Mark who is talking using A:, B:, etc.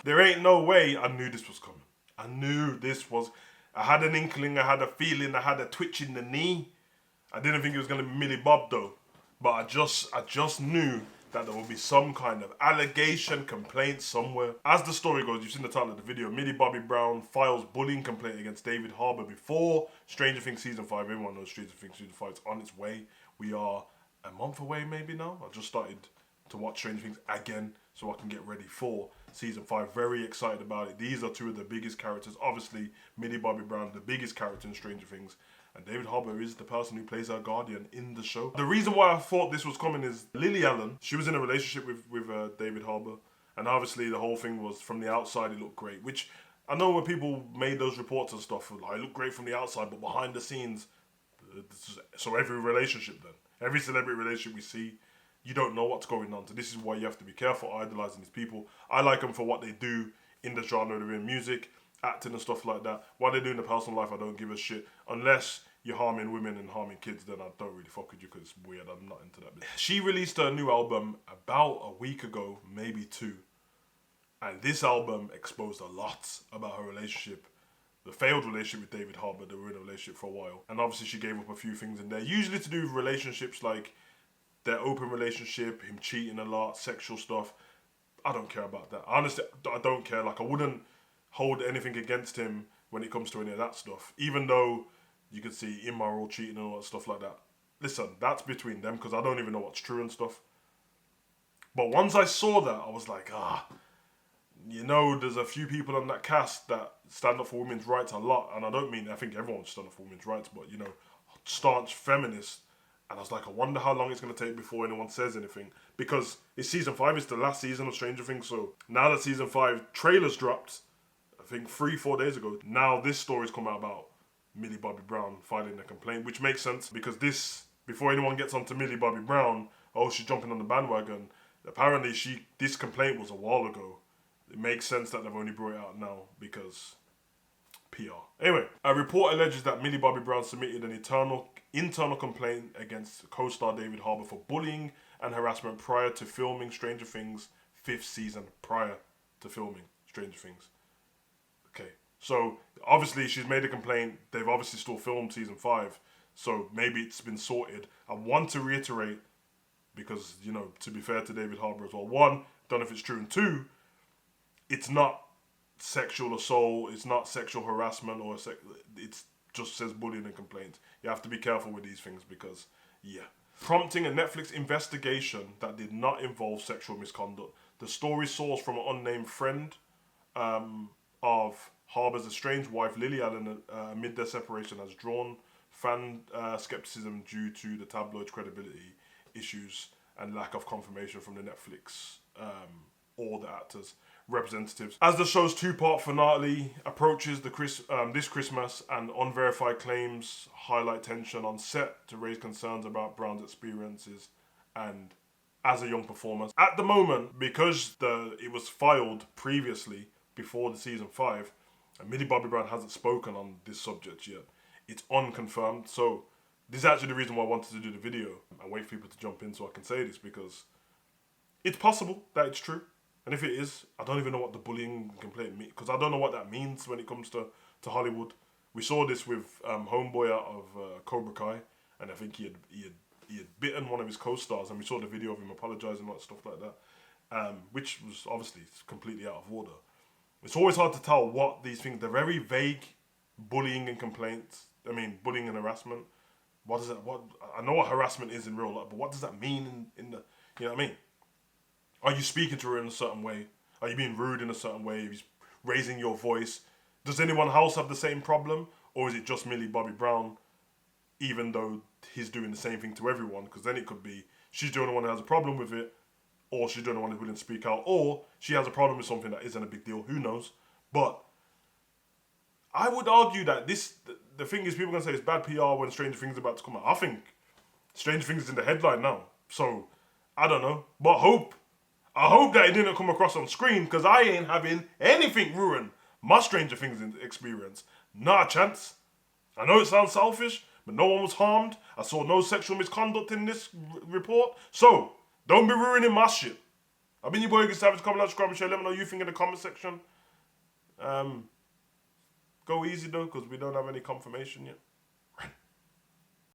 A: There ain't no way. I knew this was coming. I had an inkling, I had a feeling, I had a twitch in the knee. I didn't think it was going to be Millie Bob though. But I just knew that there would be some kind of allegation, complaint somewhere. As the story goes, you've seen the title of the video, Millie Bobby Brown files bullying complaint against David Harbour before Stranger Things Season 5. Everyone knows Stranger Things Season 5 is on its way. We are a month away maybe now. I just started to watch Stranger Things again so I can get ready for Season 5. Very excited about it. These are two of the biggest characters. Obviously, Millie Bobby Brown, the biggest character in Stranger Things. And David Harbour is the person who plays her guardian in the show. The reason why I thought this was coming is Lily Allen. She was in a relationship with David Harbour. And obviously the whole thing was, from the outside, it looked great. Which, I know when people made those reports and stuff, like, it looked great from the outside, but behind the scenes, so every relationship then, every celebrity relationship we see, you don't know what's going on. So this is why you have to be careful idolising these people. I like them for what they do in the genre they're in, music, acting and stuff like that. What they do in the personal life, I don't give a shit. Unless you're harming women and harming kids, then I don't really fuck with you because it's weird. I'm not into that bit. She released her new album about a week ago, maybe two. And this album exposed a lot about her relationship. The failed relationship with David Harbour. They were in a relationship for a while. And obviously she gave up a few things in there. Usually to do with relationships, like their open relationship, him cheating a lot, sexual stuff. I don't care about that. Honestly, I don't care. Like, I wouldn't hold anything against him when it comes to any of that stuff. Even though you could see immoral cheating and all that stuff like that. Listen, that's between them because I don't even know what's true and stuff. But once I saw that, I was like, you know, there's a few people on that cast that stand up for women's rights a lot. And I don't mean, I think everyone should stand up for women's rights, but, you know, staunch feminists. And I was like, I wonder how long it's going to take before anyone says anything. Because it's Season 5, it's the last season of Stranger Things. So now that Season 5 trailers dropped, I think 3-4 days ago, now this story's come out about Millie Bobby Brown filing a complaint, which makes sense because this, before anyone gets onto Millie Bobby Brown, oh, she's jumping on the bandwagon. Apparently, this complaint was a while ago. It makes sense that they've only brought it out now because PR. Anyway, a report alleges that Millie Bobby Brown submitted an internal complaint against co-star David Harbour for bullying and harassment prior to filming Stranger Things 5th season. Prior to filming Stranger Things. Okay, so obviously she's made a complaint. They've obviously still filmed Season 5, so maybe it's been sorted. I want to reiterate, because, you know, to be fair to David Harbour as well, one, don't know if it's true, and two, it's not sexual assault, it's not sexual harassment, or it's just says bullying and complaints. You have to be careful with these things because, yeah. Prompting a Netflix investigation that did not involve sexual misconduct. The story sourced from an unnamed friend of Harbour's estranged wife, Lily Allen, amid their separation, has drawn fan skepticism due to the tabloid's credibility issues and lack of confirmation from the Netflix or the actors' representatives. As the show's two-part finale approaches this Christmas, and unverified claims highlight tension on set to raise concerns about Brown's experiences and as a young performer. At the moment, because it was filed previously before the Season 5, and Millie Bobby Brown hasn't spoken on this subject yet, it's unconfirmed. So this is actually the reason why I wanted to do the video and wait for people to jump in so I can say this, because it's possible that it's true. And if it is, I don't even know what the bullying complaint means, because I don't know what that means when it comes to Hollywood. We saw this with Homeboy out of Cobra Kai, and I think he had bitten one of his co-stars, and we saw the video of him apologising and stuff like that, which was obviously completely out of order. It's always hard to tell what these things, they're very vague, bullying and complaints, bullying and harassment. What is that? I know what harassment is in real life, but what does that mean in the, you know what I mean? Are you speaking to her in a certain way? Are you being rude in a certain way? Are you raising your voice? Does anyone else have the same problem? Or is it just Millie Bobby Brown, even though he's doing the same thing to everyone? Because then it could be she's the only one who has a problem with it, or she's the only one who's willing to speak out, or she has a problem with something that isn't a big deal. Who knows? But I would argue that the thing is, people are going to say it's bad PR when Stranger Things is about to come out. I think Stranger Things is in the headline now. So, I don't know. But I hope that it didn't come across on screen, because I ain't having anything ruin my Stranger Things experience. Not a chance. I know it sounds selfish, but no one was harmed. I saw no sexual misconduct in this report. So, don't be ruining my shit. I've been your boy, Savage. Comment, like, subscribe, and share. Let me know what you think in the comment section. Go easy though, because we don't have any confirmation yet.